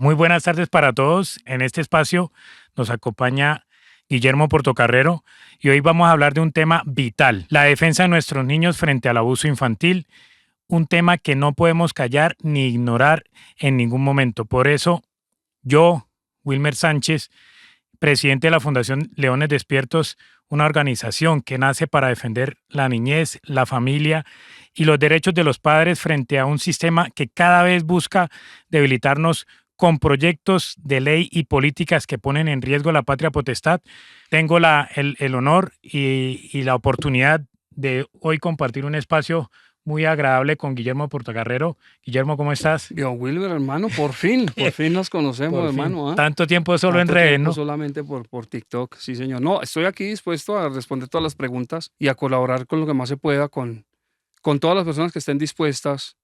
Muy buenas tardes para todos. En este espacio nos acompaña Guillermo Portocarrero y hoy vamos a hablar de un tema vital, la defensa de nuestros niños frente al abuso infantil, un tema que no podemos callar ni ignorar en ningún momento. Por eso yo, Wilmer Sánchez, presidente de la Fundación Leones Despiertos, una organización que nace para defender la niñez, la familia y los derechos de los padres frente a un sistema que cada vez busca debilitarnos con proyectos de ley y políticas que ponen en riesgo la patria potestad. Tengo el honor y la oportunidad de hoy compartir un espacio muy agradable con Guillermo Portocarrero. Guillermo, ¿cómo estás? Yo, Wilber, hermano, por fin nos conocemos, Por fin. hermano, ¿ah? Tanto tiempo solo en Tanto redes, tiempo ¿no? solamente por TikTok, sí, señor. No, estoy aquí dispuesto a responder todas las preguntas y a colaborar con lo que más se pueda con todas las personas que estén dispuestas,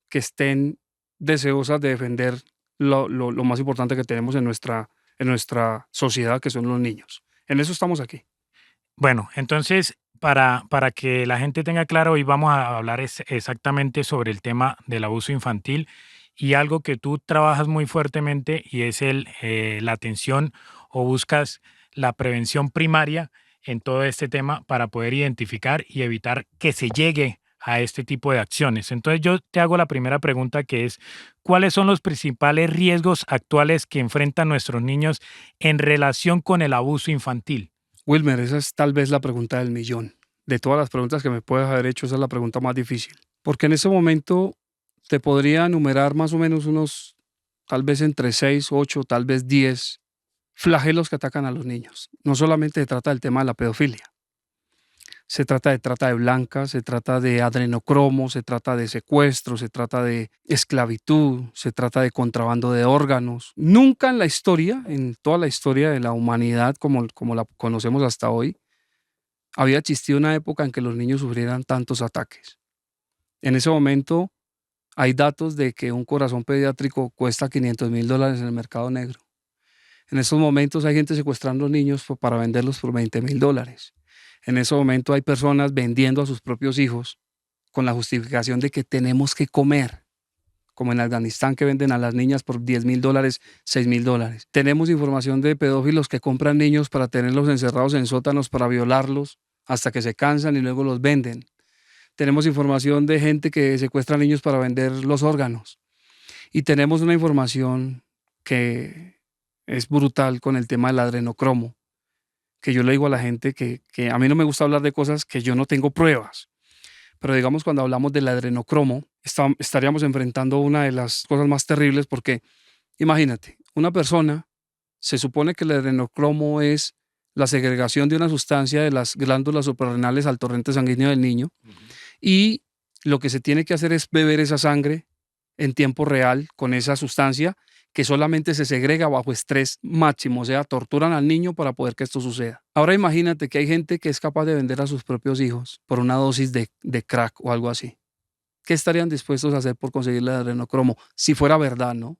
que estén deseosas de defender lo más importante que tenemos en nuestra sociedad, que son los niños. En eso estamos aquí. Bueno, entonces, para que la gente tenga claro, hoy vamos a hablar exactamente sobre el tema del abuso infantil y algo que tú trabajas muy fuertemente y es la atención o buscas la prevención primaria en todo este tema para poder identificar y evitar que se llegue a este tipo de acciones. Entonces yo te hago la primera pregunta que es, ¿cuáles son los principales riesgos actuales que enfrentan nuestros niños en relación con el abuso infantil? Wilmer, esa es tal vez la pregunta del millón. De todas las preguntas que me puedes haber hecho, esa es la pregunta más difícil. Porque en ese momento te podría enumerar más o menos unos, tal vez entre 6, 8, tal vez 10 flagelos que atacan a los niños. No solamente se trata del tema de la pedofilia, se trata de trata de blancas, se trata de adrenocromo, se trata de secuestro, se trata de esclavitud, se trata de contrabando de órganos. Nunca en la historia, en toda la historia de la humanidad como la conocemos hasta hoy, había existido una época en que los niños sufrieran tantos ataques. En ese momento hay datos de que un corazón pediátrico cuesta $500,000 en el mercado negro. En estos momentos hay gente secuestrando niños para venderlos por $20,000. En ese momento hay personas vendiendo a sus propios hijos con la justificación de que tenemos que comer, como en Afganistán que venden a las niñas por $10,000, $6,000. Tenemos información de pedófilos que compran niños para tenerlos encerrados en sótanos para violarlos hasta que se cansan y luego los venden. Tenemos información de gente que secuestra niños para vender los órganos. Y tenemos una información que es brutal con el tema del adrenocromo, que yo le digo a la gente que a mí no me gusta hablar de cosas que yo no tengo pruebas. Pero digamos, cuando hablamos del adrenocromo, estaríamos enfrentando una de las cosas más terribles porque, imagínate, una persona, se supone que el adrenocromo es la segregación de una sustancia de las glándulas suprarrenales al torrente sanguíneo del niño, y lo que se tiene que hacer es beber esa sangre en tiempo real con esa sustancia que solamente se segrega bajo estrés máximo, o sea, torturan al niño para poder que esto suceda. Ahora imagínate que hay gente que es capaz de vender a sus propios hijos por una dosis de crack o algo así. ¿Qué estarían dispuestos a hacer por conseguir el adrenocromo? Si fuera verdad, ¿no?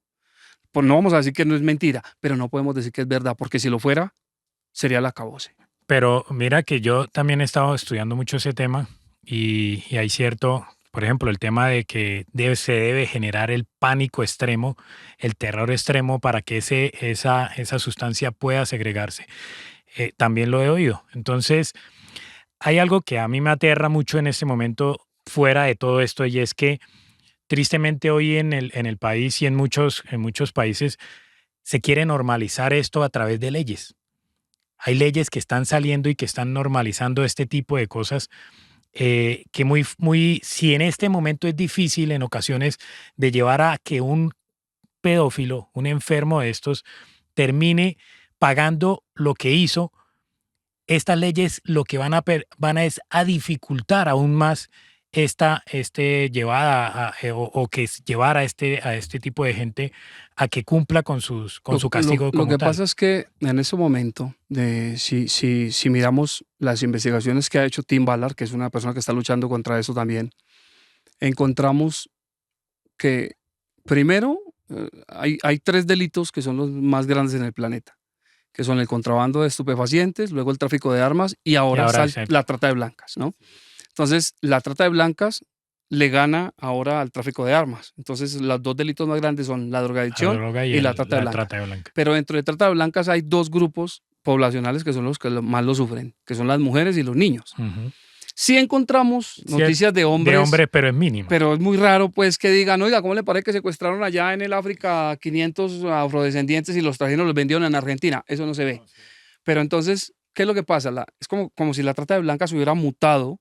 Pues no vamos a decir que no es mentira, pero no podemos decir que es verdad, porque si lo fuera, sería el acabose. Pero mira que yo también he estado estudiando mucho ese tema y hay cierto, por ejemplo, el tema de que se debe generar el pánico extremo, el terror extremo para que esa sustancia pueda segregarse. También lo he oído. Entonces, hay algo que a mí me aterra mucho en este momento fuera de todo esto y es que tristemente hoy en el país y en muchos países se quiere normalizar esto a través de leyes. Hay leyes que están saliendo y que están normalizando este tipo de cosas que si en este momento es difícil en ocasiones de llevar a que un pedófilo, un enfermo de estos, termine pagando lo que hizo, estas leyes lo que van a es a dificultar aún más llevada o que llevar a este tipo de gente a que cumpla con su castigo Lo como que tal. pasa es que en ese momento, si miramos las investigaciones que ha hecho Tim Ballard, que es una persona que está luchando contra eso también, encontramos que primero hay tres delitos que son los más grandes en el planeta, que son el contrabando de estupefacientes, luego el tráfico de armas y Y ahora ahora está es la trata de blancas, ¿no? Entonces, la trata de blancas le gana ahora al tráfico de armas. Entonces, los dos delitos más grandes son la La drogadicción droga y la la trata de blancas. trata de blancas. Pero dentro de trata de blancas hay dos grupos poblacionales que son los que más lo sufren, que son las mujeres y los niños. Ujú. Sí encontramos Sí, noticias de de hombres, hombre, pero es mínimo. pero es muy raro pues que digan, oiga, ¿cómo le parece que secuestraron allá en el África 500 afrodescendientes y los trajeron, los vendieron en Argentina? Eso no se ve. Pero entonces, ¿qué es lo que pasa? Es como si la trata de blancas hubiera mutado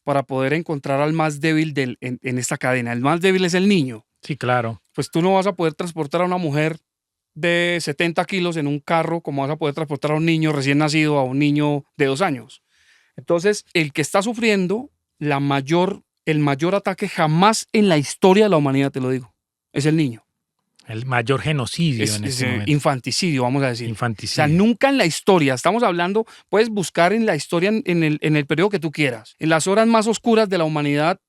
para poder encontrar al más débil en esta cadena. El más débil es el niño. Sí, claro. Pues tú no vas a poder transportar a una mujer de 70 kilos en un carro como vas a poder transportar a un niño recién nacido, a un niño de 2 años. Entonces, el que está sufriendo el mayor ataque jamás en la historia de la humanidad, te lo digo, es el niño. El mayor genocidio en este momento. Infanticidio, vamos a decir. O sea, Infanticidio. nunca en la historia, estamos hablando, puedes buscar en la historia en el periodo que tú quieras, en las horas más oscuras de la humanidad,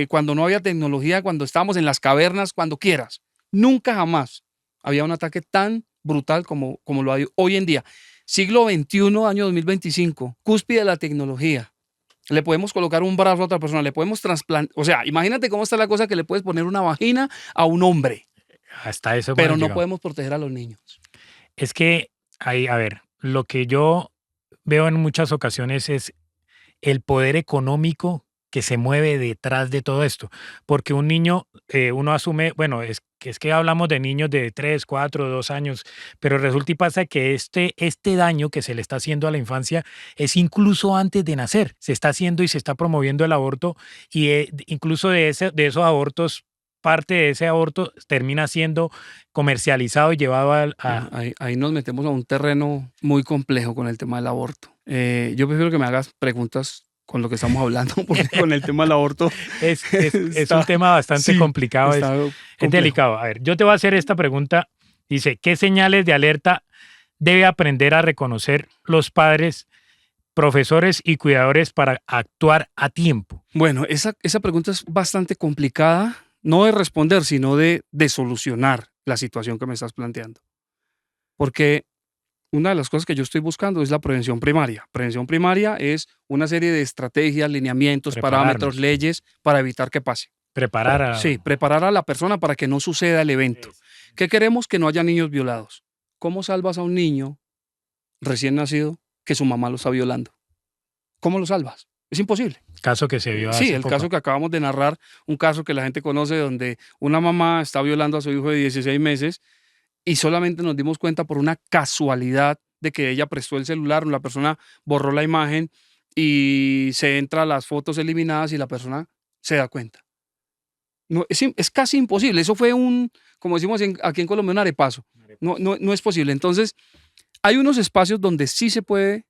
cuando no había tecnología, cuando estábamos en las cavernas, cuando quieras. Nunca jamás había un ataque tan brutal como lo hay hoy en día. Siglo XXI, año 2025, cúspide de la tecnología. Le podemos colocar un brazo a otra persona, le podemos trasplantar. O sea, imagínate cómo está la cosa que le puedes poner una vagina a un hombre, Hasta eso pero hemos no llegado. podemos proteger a los niños. Es que, ahí, a ver, lo que yo veo en muchas ocasiones es el poder económico que se mueve detrás de todo esto. Porque un niño, uno asume, bueno, es que hablamos de niños de 3, 4, 2 años, pero resulta y pasa que este daño que se le está haciendo a la infancia es incluso antes de nacer. Se está haciendo y se está promoviendo el aborto y incluso de esos abortos, parte de ese aborto termina siendo comercializado y llevado Bueno, ahí nos metemos a un terreno muy complejo con el tema del aborto. Yo prefiero que me hagas preguntas con lo que estamos hablando, porque con el tema del aborto es un tema bastante complicado, está es complejo. delicado. A ver, yo te voy a hacer esta pregunta. Dice, ¿qué señales de alerta debe aprender a reconocer los padres, profesores y cuidadores para actuar a tiempo? Bueno, esa pregunta es bastante complicada, no de responder, sino de solucionar la situación que me estás planteando. Porque una de las cosas que yo estoy buscando es la prevención primaria. Prevención primaria es una serie de estrategias, lineamientos, parámetros, Prepararnos. leyes para evitar que pase. Preparar a... Sí, preparar a la persona para que no suceda el evento. ¿Qué queremos? Que no haya niños violados. ¿Cómo salvas a un niño recién nacido que su mamá lo está violando? ¿Cómo lo salvas? Es imposible. Caso que se vio Sí, hace el poco. caso que acabamos de narrar, un caso que la gente conoce donde una mamá está violando a su hijo de 16 meses y solamente nos dimos cuenta por una casualidad de que ella prestó el celular, la persona borró la imagen y se entra a las fotos eliminadas y la persona se da cuenta. No, es casi imposible. Eso fue como decimos aquí en Colombia, un arepazo. No es posible. Entonces, hay unos espacios donde sí se puede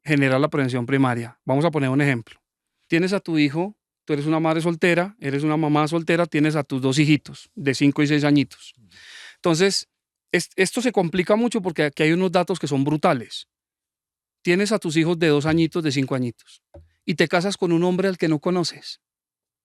generar la prevención primaria. Vamos a poner un ejemplo. Tienes a tu hijo, tú eres una madre soltera, eres una mamá soltera, tienes a tus 2 hijitos de 5 y 6 añitos. Entonces, esto se complica mucho porque aquí hay unos datos que son brutales. Tienes a tus hijos de 2 añitos, de 5 añitos, y te casas con un hombre al que no conoces,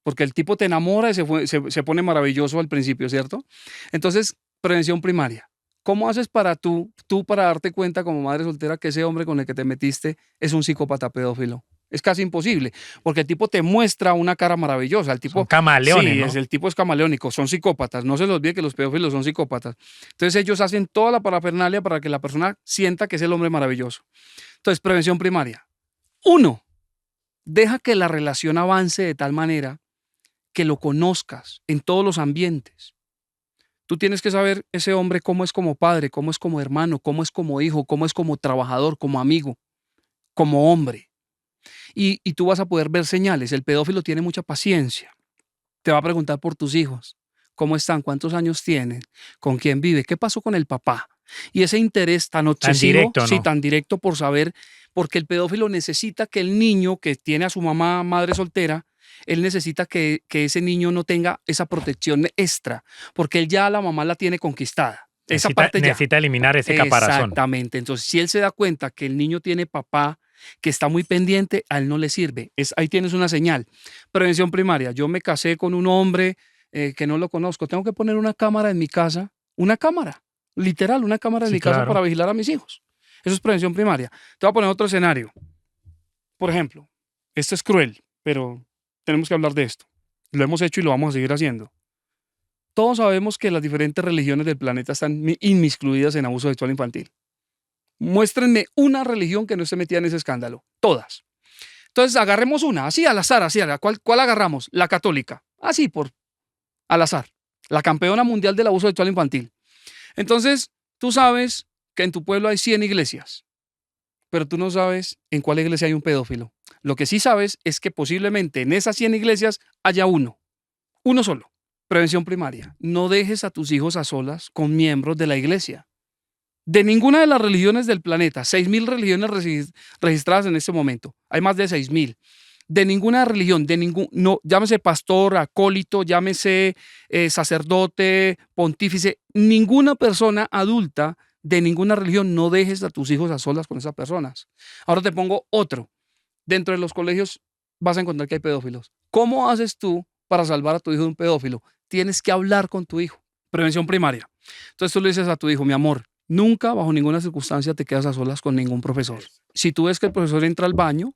porque el tipo te enamora y se pone maravilloso al principio, ¿cierto? Entonces, prevención primaria. ¿Cómo haces para tú para darte cuenta como madre soltera que ese hombre con el que te metiste es un psicópata pedófilo? Es casi imposible, porque el tipo te muestra una cara maravillosa. El tipo, Son camaleones, sí, ¿no? el tipo es camaleónico, son psicópatas. No se les olvide que los pedófilos son psicópatas. Entonces ellos hacen toda la parafernalia para que la persona sienta que es el hombre maravilloso. Entonces, prevención primaria. 1, deja que la relación avance de tal manera que lo conozcas en todos los ambientes. Tú tienes que saber ese hombre cómo es como padre, cómo es como hermano, cómo es como hijo, cómo es como trabajador, como amigo, como hombre. Y tú vas a poder ver señales. El pedófilo tiene mucha paciencia. Te va a preguntar por tus hijos. ¿Cómo están? ¿Cuántos años tienen? ¿Con quién vive? ¿Qué pasó con el papá? Y ese interés tan obsesivo, directo, sí, ¿no? tan directo por saber, porque el pedófilo necesita que el niño que tiene a su mamá, madre soltera, él necesita que ese niño no tenga esa protección extra, porque él ya a la mamá la tiene conquistada. Esa parte ya. Necesita eliminar ese caparazón. Exactamente. Entonces, si él se da cuenta que el niño tiene papá, que está muy pendiente, a él no le sirve. Ahí tienes una señal. Prevención primaria. Yo me casé con un hombre que no lo conozco. Tengo que poner una cámara en mi casa. Una cámara. Literal, una cámara en Sí, mi casa claro. para vigilar a mis hijos. Eso es prevención primaria. Te voy a poner otro escenario. Por ejemplo, esto es cruel, pero tenemos que hablar de esto. Lo hemos hecho y lo vamos a seguir haciendo. Todos sabemos que las diferentes religiones del planeta están inmiscuidas en abuso sexual infantil. Muéstrenme una religión que no esté metida en ese escándalo. Todas. Entonces, agarremos una, así al azar, así. ¿Cuál agarramos? La católica. Así, al azar. La campeona mundial del abuso sexual infantil. Entonces, tú sabes que en tu pueblo hay 100 iglesias, pero tú no sabes en cuál iglesia hay un pedófilo. Lo que sí sabes es que posiblemente en esas 100 iglesias haya uno solo. Prevención primaria. No dejes a tus hijos a solas con miembros de la iglesia. De ninguna de las religiones del planeta, 6.000 religiones registradas en este momento, hay más de 6.000. De ninguna religión, no, llámese pastor, acólito, llámese sacerdote, pontífice, ninguna persona adulta de ninguna religión, no dejes a tus hijos a solas con esas personas. Ahora te pongo otro. Dentro de los colegios vas a encontrar que hay pedófilos. ¿Cómo haces tú para salvar a tu hijo de un pedófilo? Tienes que hablar con tu hijo. Prevención primaria. Entonces tú le dices a tu hijo, mi amor, nunca bajo ninguna circunstancia te quedas a solas con ningún profesor. Si tú ves que el profesor entra al baño,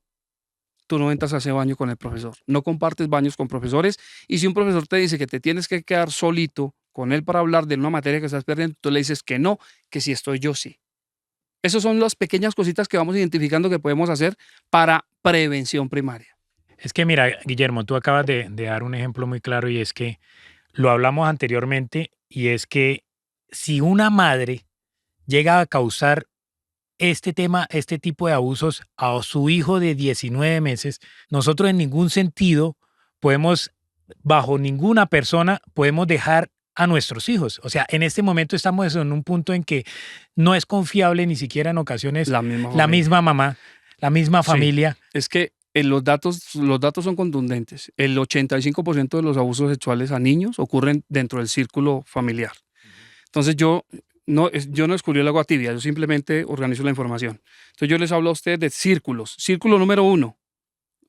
tú no entras a ese baño con el profesor. No compartes baños con profesores. Y si un profesor te dice que te tienes que quedar solito con él para hablar de una materia que estás perdiendo, tú le dices que no, que si estoy yo sí. Esas son las pequeñas cositas que vamos identificando que podemos hacer para prevención primaria. Es que mira, Guillermo, tú acabas de dar un ejemplo muy claro y es que lo hablamos anteriormente y es que si una madre llega a causar este tipo de abusos a su hijo de 19 meses, nosotros en ningún sentido podemos, bajo ninguna persona, podemos dejar a nuestros hijos. O sea, en este momento estamos en un punto en que no es confiable ni siquiera en ocasiones La misma la familia. misma mamá, la misma Sí. familia. Es que los datos son contundentes. El 85% de los abusos sexuales a niños ocurren dentro del círculo familiar. Entonces yo no descubrí el agua tibia, yo simplemente organizo la información. Entonces yo les hablo a ustedes de círculos. Círculo número 1,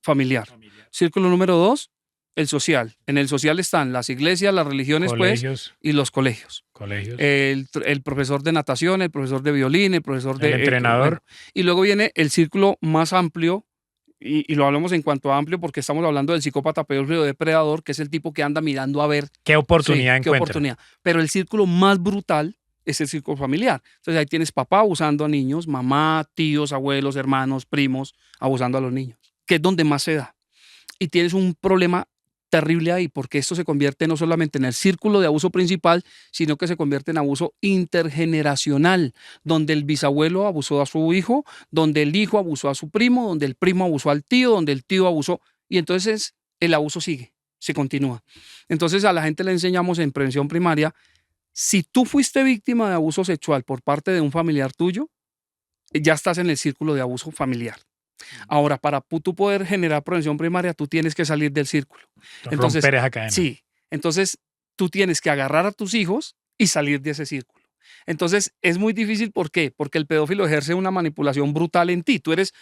familiar. Círculo número 2, el social. En el social están las iglesias, las religiones, Colegios, y los colegios. colegios. El profesor de natación, el profesor de violín, el profesor de... El entrenador. Y luego viene el círculo más amplio, y lo hablamos en cuanto a amplio porque estamos hablando del psicópata pedófilo depredador, que es el tipo que anda mirando a ver ¿Qué oportunidad qué encuentra? oportunidad. Pero el círculo más brutal es el círculo familiar. Entonces ahí tienes papá abusando a niños, mamá, tíos, abuelos, hermanos, primos abusando a los niños, que es donde más se da. Y tienes un problema terrible ahí, porque esto se convierte no solamente en el círculo de abuso principal, sino que se convierte en abuso intergeneracional, donde el bisabuelo abusó a su hijo, donde el hijo abusó a su primo, donde el primo abusó al tío, donde el tío abusó, y entonces el abuso sigue, se continúa. Entonces a la gente le enseñamos en prevención primaria, si tú fuiste víctima de abuso sexual por parte de un familiar tuyo, ya estás en el círculo de abuso familiar. Ahora, para tú poder generar prevención primaria, tú tienes que salir del círculo. Entonces, romper esa cadena. sí, entonces tú tienes que agarrar a tus hijos y salir de ese círculo. Entonces, es muy difícil, ¿por qué? Porque el pedófilo ejerce una manipulación brutal en ti. Tú eres,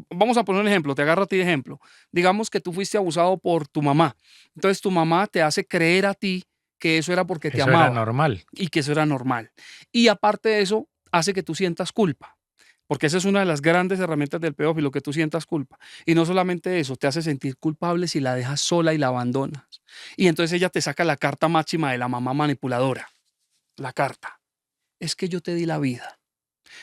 vamos a poner un ejemplo, te agarro a ti de ejemplo. Digamos que tú fuiste abusado por tu mamá. Entonces, tu mamá te hace creer a ti que eso era porque te Eso amaba era normal. y que eso era normal. Y aparte de eso, hace que tú sientas culpa. Porque esa es una de las grandes herramientas del pedófilo, que tú sientas culpa. Y no solamente eso, te hace sentir culpable si la dejas sola y la abandonas. Y entonces ella te saca la carta máxima de la mamá manipuladora. La carta. Es que yo te di la vida.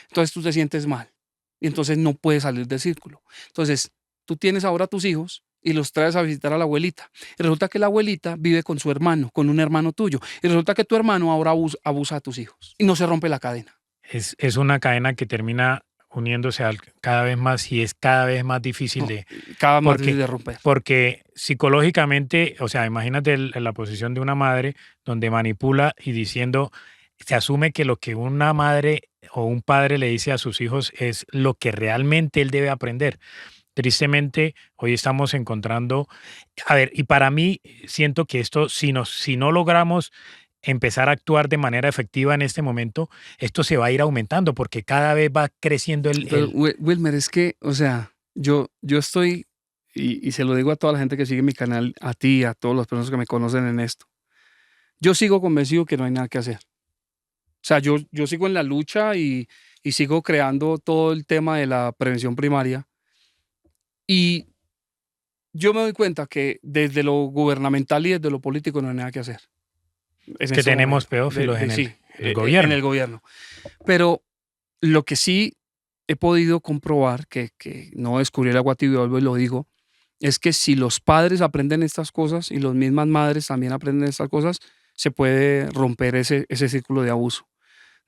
Entonces tú te sientes mal. Y entonces no puedes salir del círculo. Entonces tú tienes ahora a tus hijos y los traes a visitar a la abuelita. Y resulta que la abuelita vive con su hermano, con un hermano tuyo. Y resulta que tu hermano ahora abusa a tus hijos. Y no se rompe la cadena. Es una cadena que termina uniéndose cada vez más y es cada vez más difícil No, de... cada vez más porque, difícil de romper. porque psicológicamente, o sea, imagínate la posición de una madre donde manipula y diciendo, se asume que lo que una madre o un padre le dice a sus hijos es lo que realmente él debe aprender. Tristemente, hoy estamos encontrando, a ver, y para mí siento que esto, si no logramos empezar a actuar de manera efectiva en este momento, esto se va a ir aumentando porque cada vez va creciendo Pero, Wilmer, es que, o sea, yo estoy, y se lo digo a toda la gente que sigue mi canal, a ti, a todas las personas que me conocen en esto, yo sigo convencido que no hay nada que hacer. O sea, yo sigo en la lucha y sigo creando todo el tema de la prevención primaria. Y yo me doy cuenta que desde lo gubernamental y desde lo político no hay nada que hacer. Es En que este tenemos momento, pedófilos en sí, el en gobierno. el gobierno. Pero lo que sí he podido comprobar, que no descubrí el agua tibia, vuelvo y lo digo, es que si los padres aprenden estas cosas y las mismas madres también aprenden estas cosas, se puede romper ese círculo de abuso.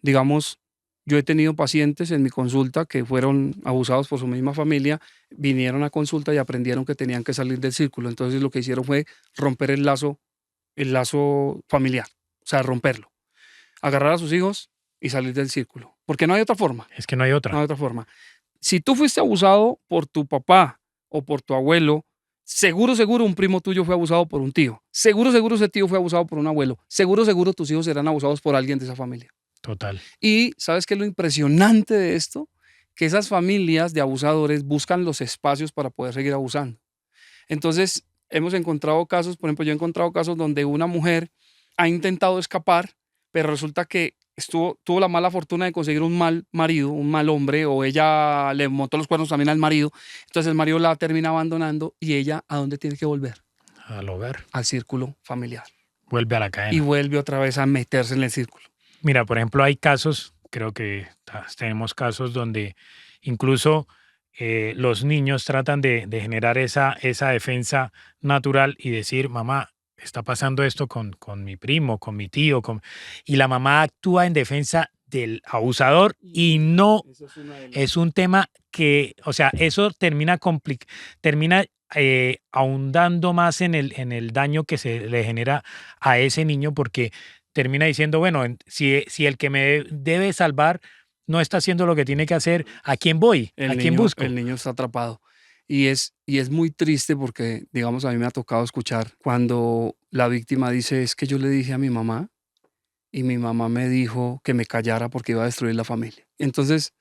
Digamos, yo he tenido pacientes en mi consulta que fueron abusados por su misma familia, vinieron a consulta y aprendieron que tenían que salir del círculo. Entonces lo que hicieron fue romper el lazo familiar, o sea, romperlo, agarrar a sus hijos y salir del círculo, porque no hay otra forma, Es que no hay no otra. hay otra forma. Si tú fuiste abusado por tu papá o por tu abuelo, seguro, seguro un primo tuyo fue abusado por un tío. Seguro, seguro ese tío fue abusado por un abuelo. Seguro, seguro tus hijos serán abusados por alguien de esa familia. Total. Y ¿sabes qué es lo impresionante de esto? Que esas familias de abusadores buscan los espacios para poder seguir abusando. Entonces, hemos encontrado casos, por ejemplo, yo he encontrado casos donde una mujer ha intentado escapar, pero resulta que tuvo la mala fortuna de conseguir un mal marido, un mal hombre, o ella le montó los cuernos también al marido. Entonces el marido la termina abandonando y ella, ¿a dónde tiene que volver? Al hogar. Al círculo familiar. Vuelve a la Y cadena. vuelve otra vez a meterse en el círculo. Mira, por ejemplo, hay casos, creo que tenemos casos donde incluso los niños tratan de generar esa defensa natural y decir, mamá, está pasando esto con mi primo, con mi tío, y la mamá actúa en defensa del abusador y no Esa es una de es las... un tema que, o sea, eso termina ahondando más en el daño que se le genera a ese niño porque termina diciendo, bueno, si el que me debe salvar no está haciendo lo que tiene que hacer, ¿a quién voy? ¿A quién El busco? niño está atrapado. Y es muy triste porque, digamos, a mí me ha tocado escuchar cuando la víctima dice, es que yo le dije a mi mamá y mi mamá me dijo que me callara porque iba a destruir la familia. Entonces,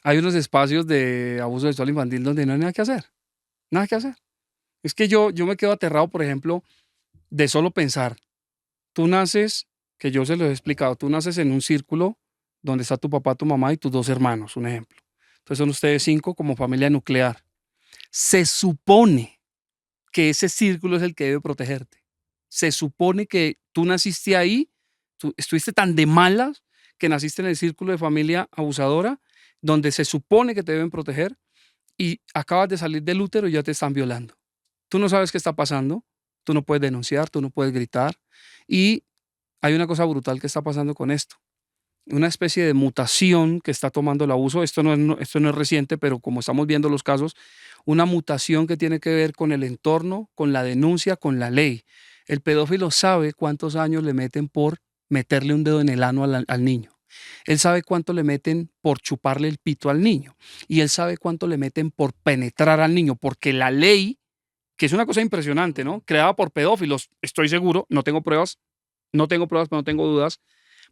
hay unos espacios de abuso sexual infantil donde no hay nada que hacer, nada que hacer. Es que yo me quedo aterrado, por ejemplo, de solo pensar, tú naces, que yo se lo he explicado, tú naces en un círculo donde está tu papá, tu mamá y tus dos hermanos, un ejemplo. Entonces son ustedes 5 como familia nuclear. Se supone que ese círculo es el que debe protegerte. Se supone que tú naciste ahí, tú estuviste tan de malas que naciste en el círculo de familia abusadora, donde se supone que te deben proteger y acabas de salir del útero y ya te están violando. Tú no sabes qué está pasando, tú no puedes denunciar, tú no puedes gritar. Y hay una cosa brutal que está pasando con esto. Una especie de mutación que está tomando el abuso. Esto no es reciente, pero como estamos viendo los casos, una mutación que tiene que ver con el entorno, con la denuncia, con la ley. El pedófilo sabe cuántos años le meten por meterle un dedo en el ano al niño. Él sabe cuánto le meten por chuparle el pito al niño. Y él sabe cuánto le meten por penetrar al niño, porque la ley, que es una cosa impresionante, ¿no? Creada por pedófilos, estoy seguro, no tengo pruebas, pero no tengo dudas,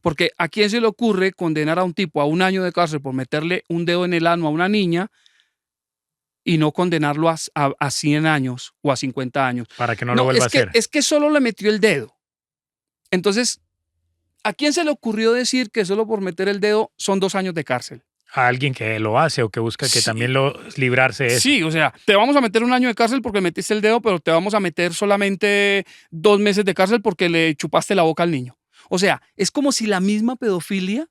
porque ¿a quién se le ocurre condenar a un tipo a 1 año de cárcel por meterle un dedo en el ano a una niña y no condenarlo a 100 años o a 50 años? Para que no lo No, vuelva a hacer. es que solo le metió el dedo. Entonces, ¿a quién se le ocurrió decir que solo por meter el dedo son 2 años de cárcel? A alguien que lo hace o que busca que también Sí, librarse de eso. sí, o sea, te vamos a meter 1 año de cárcel porque metiste el dedo, pero te vamos a meter solamente 2 meses de cárcel porque le chupaste la boca al niño. O sea, es como si la misma pedofilia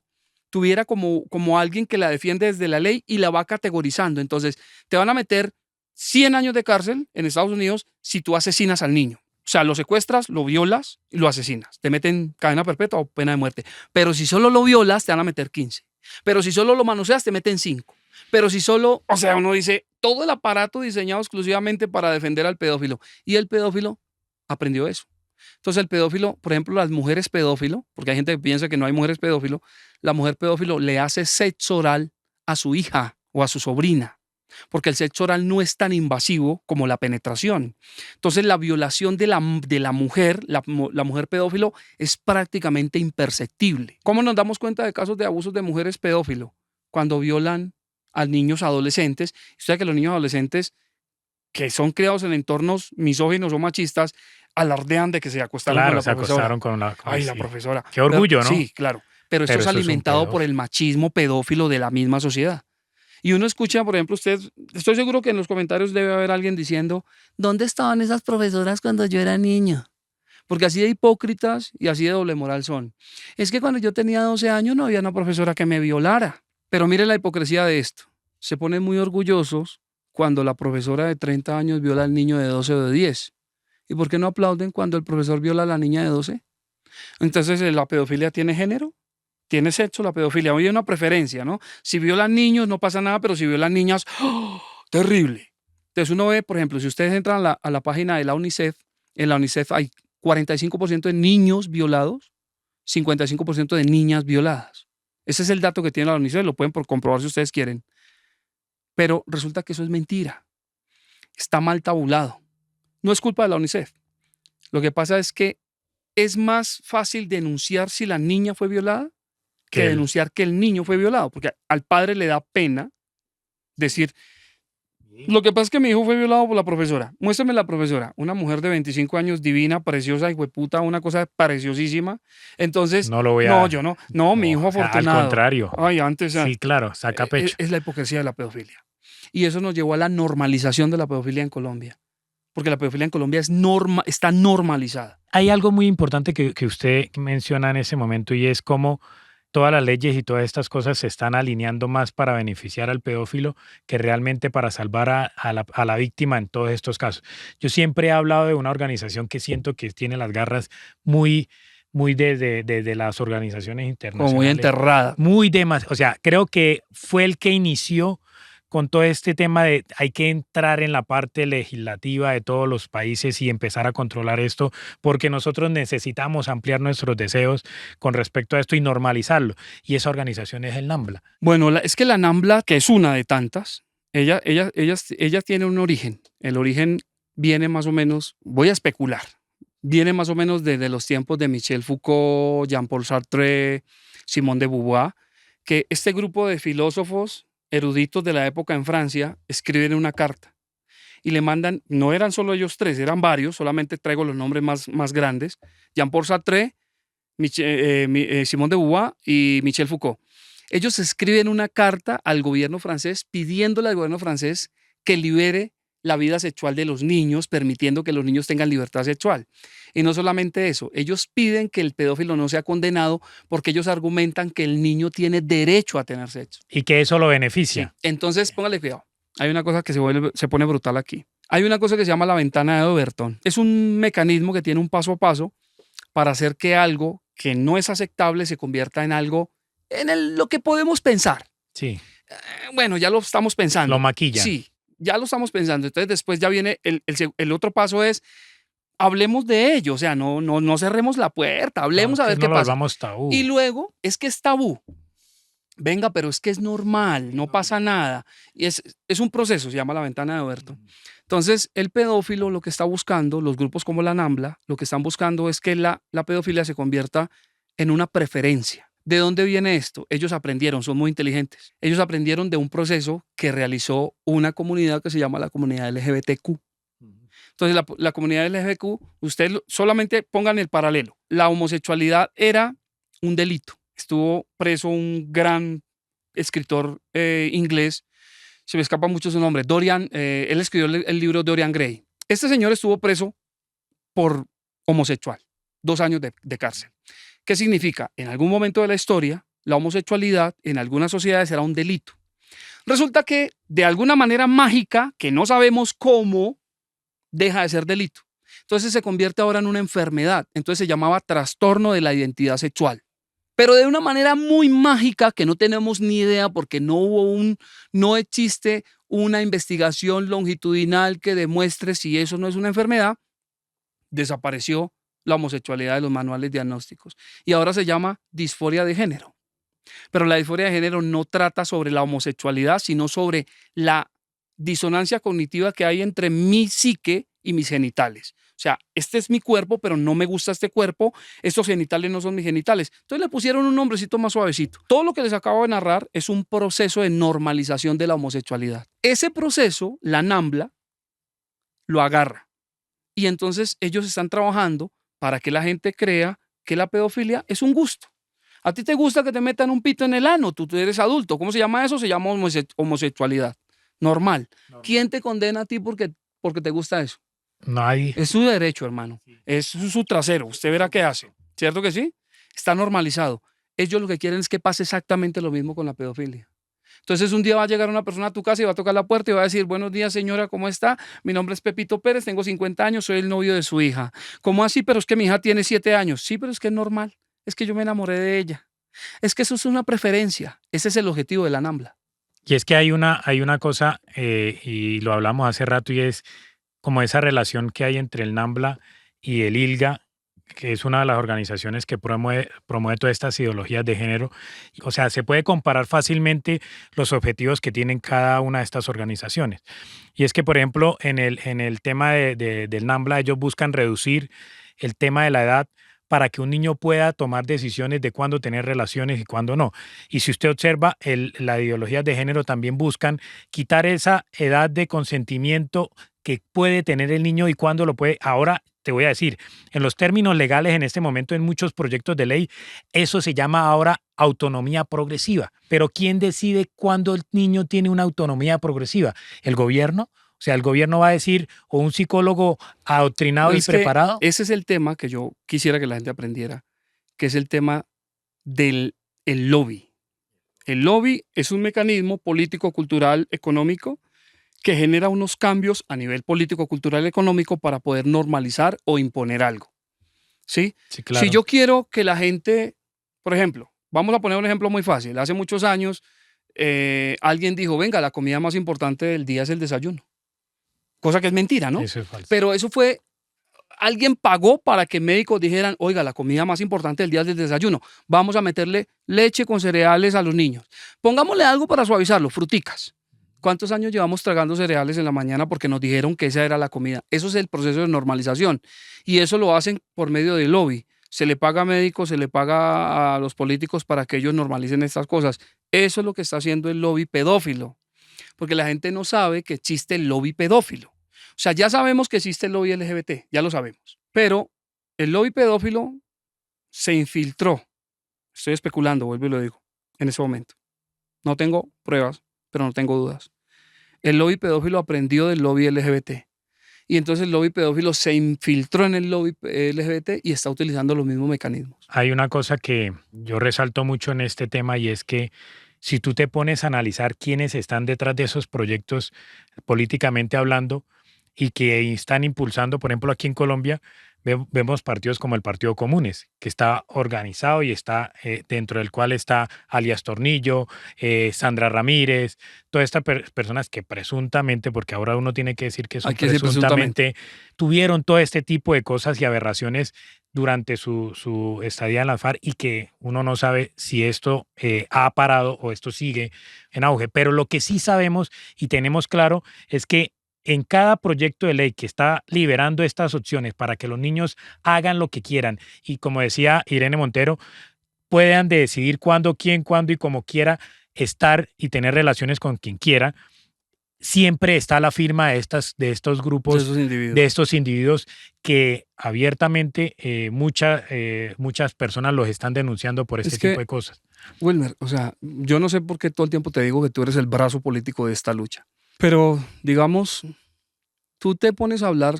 tuviera como alguien que la defiende desde la ley y la va categorizando. Entonces, te van a meter 100 años de cárcel en Estados Unidos si tú asesinas al niño. O sea, lo secuestras, lo violas y lo asesinas. Te meten cadena perpetua o pena de muerte. Pero si solo lo violas, te van a meter 15. Pero si solo lo manoseas, te meten 5. Pero si solo, o sea, uno dice, todo el aparato diseñado exclusivamente para defender al pedófilo. Y el pedófilo aprendió eso. Entonces el pedófilo, por ejemplo, las mujeres pedófilo, porque hay gente que piensa que no hay mujeres pedófilo, la mujer pedófilo le hace sexo oral a su hija o a su sobrina, porque el sexo oral no es tan invasivo como la penetración. Entonces la violación de la mujer, la mujer pedófilo, es prácticamente imperceptible. ¿Cómo nos damos cuenta de casos de abusos de mujeres pedófilo? Cuando violan a niños adolescentes. Usted sabe que los niños adolescentes que son criados en entornos misóginos o machistas alardean de que se acostaron con Claro, la se profesora. acostaron con la. Ay, la Sí. profesora. Qué orgullo, ¿no? Sí, claro. Pero esto Pero es eso es un alimentado por pedófilo. el machismo pedófilo de la misma sociedad. Y uno escucha, por ejemplo, usted, estoy seguro que en los comentarios debe haber alguien diciendo, ¿dónde estaban esas profesoras cuando yo era niño? Porque así de hipócritas y así de doble moral son. Es que cuando yo tenía 12 años no había una profesora que me violara. Pero mire la hipocresía de esto. Se ponen muy orgullosos cuando la profesora de 30 años viola al niño de 12 o de 10. ¿Y por qué no aplauden cuando el profesor viola a la niña de 12? Entonces, ¿la pedofilia tiene género? ¿Tiene sexo la pedofilia? Hoy hay una preferencia, ¿no? Si violan niños no pasa nada, pero si violan niñas, ¡oh! Terrible. Entonces uno ve, por ejemplo, si ustedes entran a la página de la UNICEF, en la UNICEF hay 45% de niños violados, 55% de niñas violadas. Ese es el dato que tiene la UNICEF, lo pueden comprobar si ustedes quieren. Pero resulta que eso es mentira. Está mal tabulado. No es culpa de la UNICEF. Lo que pasa es que es más fácil denunciar si la niña fue violada que denunciar que el niño fue violado, porque al padre le da pena decir, lo que pasa es que mi hijo fue violado por la profesora. Muéstrame la profesora, una mujer de 25 años, divina, preciosa, hijueputa, una cosa preciosísima. Entonces, No lo voy no, a... yo no, no, mi hijo o sea, afortunado. al contrario. Ay, antes, Sí, claro, saca pecho. es la hipocresía de la pedofilia. Y eso nos llevó a la normalización de la pedofilia en Colombia, porque la pedofilia en Colombia está normalizada. Hay algo muy importante que usted menciona en ese momento y es cómo todas las leyes y todas estas cosas se están alineando más para beneficiar al pedófilo que realmente para salvar a la víctima en todos estos casos. Yo siempre he hablado de una organización que siento que tiene las garras muy, muy de las organizaciones Como muy internacionales, enterrada. muy de más. O sea, creo que fue el que inició con todo este tema de hay que entrar en la parte legislativa de todos los países y empezar a controlar esto, porque nosotros necesitamos ampliar nuestros deseos con respecto a esto y normalizarlo. Y esa organización es el NAMBLA. Bueno, es que la NAMBLA, que es una de tantas, ella tiene un origen. El origen viene más o menos, voy a especular, viene más o menos desde los tiempos de Michel Foucault, Jean-Paul Sartre, Simone de Beauvoir, que este grupo de filósofos eruditos de la época en Francia escriben una carta y le mandan, no eran solo ellos tres, eran varios, solamente traigo los nombres más grandes, Jean-Paul Sartre, Simone de Beauvoir y Michel Foucault. Ellos escriben una carta al gobierno francés pidiéndole al gobierno francés que libere la vida sexual de los niños, permitiendo que los niños tengan libertad sexual. Y no solamente eso, ellos piden que el pedófilo no sea condenado porque ellos argumentan que el niño tiene derecho a tener sexo. Y que eso lo beneficia. Sí. Entonces, póngale cuidado. Hay una cosa que se pone brutal aquí. Hay una cosa que se llama la ventana de Overton. Es un mecanismo que tiene un paso a paso para hacer que algo que no es aceptable se convierta en algo lo que podemos pensar. Sí. Bueno, ya lo estamos pensando. Lo maquilla. Sí, ya lo estamos pensando. Entonces después ya viene el otro paso es hablemos de ello, o sea, no cerremos la puerta, hablemos a ver qué pasa. Tabú. Y luego es que es tabú. Venga, pero es que es normal, no pasa nada. Y es un proceso, se llama la ventana de Overton. Entonces, el pedófilo lo que está buscando, los grupos como la NAMBLA, lo que están buscando es que la pedofilia se convierta en una preferencia. ¿De dónde viene esto? Ellos aprendieron, son muy inteligentes. Ellos aprendieron de un proceso que realizó una comunidad que se llama la comunidad LGBTQ. Entonces, la comunidad LGBTQ, usted solamente pongan el paralelo. La homosexualidad era un delito. Estuvo preso un gran escritor inglés, se me escapa mucho su nombre, él escribió el libro Dorian Gray. Este señor estuvo preso por homosexual, 2 años de cárcel. ¿Qué significa? En algún momento de la historia, la homosexualidad en algunas sociedades era un delito. Resulta que de alguna manera mágica, que no sabemos cómo, deja de ser delito. Entonces se convierte ahora en una enfermedad. Entonces se llamaba trastorno de la identidad sexual. Pero de una manera muy mágica que no tenemos ni idea porque no existe una investigación longitudinal que demuestre si eso no es una enfermedad, desapareció la homosexualidad de los manuales diagnósticos y ahora se llama disforia de género. Pero la disforia de género no trata sobre la homosexualidad, sino sobre la disonancia cognitiva que hay entre mi psique y mis genitales. O sea, este es mi cuerpo, pero no me gusta este cuerpo, estos genitales no son mis genitales. Entonces le pusieron un nombrecito más suavecito. Todo lo que les acabo de narrar es un proceso de normalización de la homosexualidad. Ese proceso, la NAMBLA, lo agarra. Y entonces ellos están trabajando para que la gente crea que la pedofilia es un gusto. ¿A ti te gusta que te metan un pito en el ano? Tú eres adulto. ¿Cómo se llama eso? Se llama homosexualidad. Normal. ¿Quién te condena a ti porque te gusta eso? Nadie. Es su derecho, hermano. Es su trasero. Usted verá qué hace. ¿Cierto que sí? Está normalizado. Ellos lo que quieren es que pase exactamente lo mismo con la pedofilia. Entonces un día va a llegar una persona a tu casa y va a tocar la puerta y va a decir, buenos días señora, ¿cómo está? Mi nombre es Pepito Pérez, tengo 50 años, soy el novio de su hija. ¿Cómo así? Pero es que mi hija tiene 7 años. Sí, pero es que es normal. Es que yo me enamoré de ella. Es que eso es una preferencia. Ese es el objetivo de la NAMBLA. Y es que hay una cosa, y lo hablamos hace rato, y es como esa relación que hay entre el NAMBLA y el ILGA, que es una de las organizaciones que promueve todas estas ideologías de género. O sea, se puede comparar fácilmente los objetivos que tienen cada una de estas organizaciones. Y es que, por ejemplo, en el tema del NAMBLA, ellos buscan reducir el tema de la edad para que un niño pueda tomar decisiones de cuándo tener relaciones y cuándo no. Y si usted observa, las ideologías de género también buscan quitar esa edad de consentimiento que puede tener el niño y cuándo lo puede. Ahora te voy a decir, en los términos legales en este momento en muchos proyectos de ley, eso se llama ahora autonomía progresiva. Pero ¿quién decide cuándo el niño tiene una autonomía progresiva? ¿El gobierno? O sea, el gobierno va a decir, o un psicólogo adoctrinado y preparado. Ese es el tema que yo quisiera que la gente aprendiera, que es el tema del el lobby. El lobby es un mecanismo político, cultural, económico que genera unos cambios a nivel político, cultural, económico para poder normalizar o imponer algo. ¿Sí? Sí, claro. Si yo quiero que la gente, por ejemplo, vamos a poner un ejemplo muy fácil. Hace muchos años alguien dijo, venga, la comida más importante del día es el desayuno. Cosa que es mentira, ¿no? Eso es falso. Pero eso fue, alguien pagó para que médicos dijeran, oiga, la comida más importante del día es el desayuno. Vamos a meterle leche con cereales a los niños. Pongámosle algo para suavizarlo, fruticas. ¿Cuántos años llevamos tragando cereales en la mañana porque nos dijeron que esa era la comida? Eso es el proceso de normalización. Y eso lo hacen por medio del lobby. Se le paga a médicos, se le paga a los políticos para que ellos normalicen estas cosas. Eso es lo que está haciendo el lobby pedófilo. Porque la gente no sabe que existe el lobby pedófilo. O sea, ya sabemos que existe el lobby LGBT, ya lo sabemos. Pero el lobby pedófilo se infiltró. Estoy especulando, vuelvo y lo digo, en ese momento. No tengo pruebas, pero no tengo dudas. El lobby pedófilo aprendió del lobby LGBT. Y entonces el lobby pedófilo se infiltró en el lobby LGBT y está utilizando los mismos mecanismos. Hay una cosa que yo resalto mucho en este tema y es que si tú te pones a analizar quiénes están detrás de esos proyectos políticamente hablando y que están impulsando, por ejemplo, aquí en Colombia, vemos partidos como el Partido Comunes, que está organizado y está dentro del cual está alias Tornillo, Sandra Ramírez, todas estas personas que presuntamente, porque ahora uno tiene que decir que son presuntamente, tuvieron todo este tipo de cosas y aberraciones durante su estadía en la FARC y que uno no sabe si esto ha parado o esto sigue en auge. Pero lo que sí sabemos y tenemos claro es que en cada proyecto de ley que está liberando estas opciones para que los niños hagan lo que quieran y, como decía Irene Montero, puedan decidir cuándo, quién, cuándo y cómo quiera estar y tener relaciones con quien quiera, siempre está la firma de estos grupos, de estos individuos que abiertamente muchas personas los están denunciando por este tipo de cosas. Wilmer, o sea, yo no sé por qué todo el tiempo te digo que tú eres el brazo político de esta lucha. Pero, digamos, tú te pones a hablar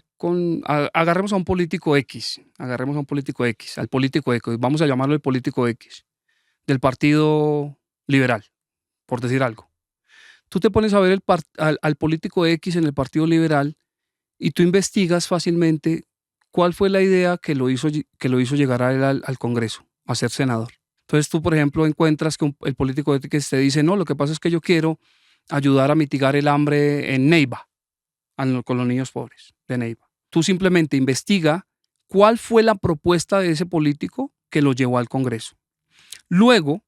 agarremos a un político X, al político X, vamos a llamarlo el político X, del Partido Liberal, por decir algo. Tú te pones a ver al político X en el Partido Liberal y tú investigas fácilmente cuál fue la idea que lo hizo llegar a él al Congreso, a ser senador. Entonces tú, por ejemplo, encuentras que el político X te dice, no, lo que pasa es que yo quiero ayudar a mitigar el hambre en Neiva, con los niños pobres de Neiva. Tú simplemente investiga cuál fue la propuesta de ese político que lo llevó al Congreso. Luego,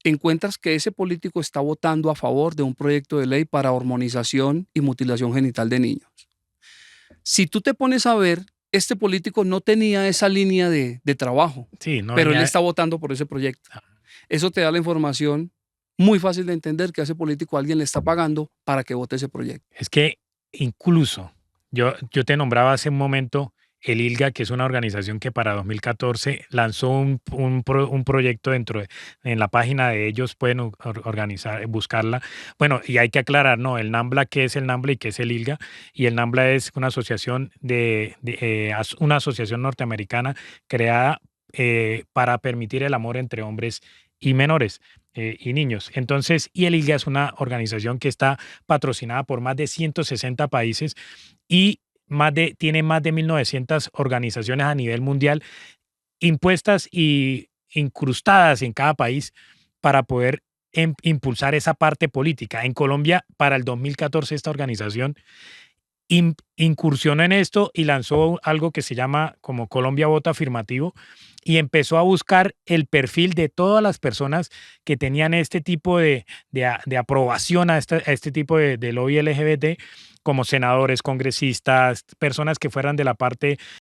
encuentras que ese político está votando a favor de un proyecto de ley para hormonización y mutilación genital de niños. Si tú te pones a ver, este político no tenía esa línea de trabajo, sí, pero él está votando por ese proyecto. Eso te da la información muy fácil de entender que a ese político alguien le está pagando para que vote ese proyecto. Es que incluso, yo te nombraba hace un momento el ILGA, que es una organización que para 2014 lanzó un proyecto en la página de ellos, pueden organizar, buscarla. Bueno, y hay que aclarar, ¿no? El NAMBLA, ¿qué es el NAMBLA y qué es el ILGA? Y el NAMBLA es una asociación una asociación norteamericana creada para permitir el amor entre hombres y menores y niños. Entonces, y el ILGA es una organización que está patrocinada por más de 160 países y tiene más de 1.900 organizaciones a nivel mundial impuestas y incrustadas en cada país para poder impulsar esa parte política. En Colombia, para el 2014, esta organización incursionó en esto y lanzó algo que se llama como Colombia Voto Afirmativo y empezó a buscar el perfil de todas las personas que tenían este tipo de aprobación a este tipo de lobby LGBT, como senadores, congresistas, personas que fueran de la parte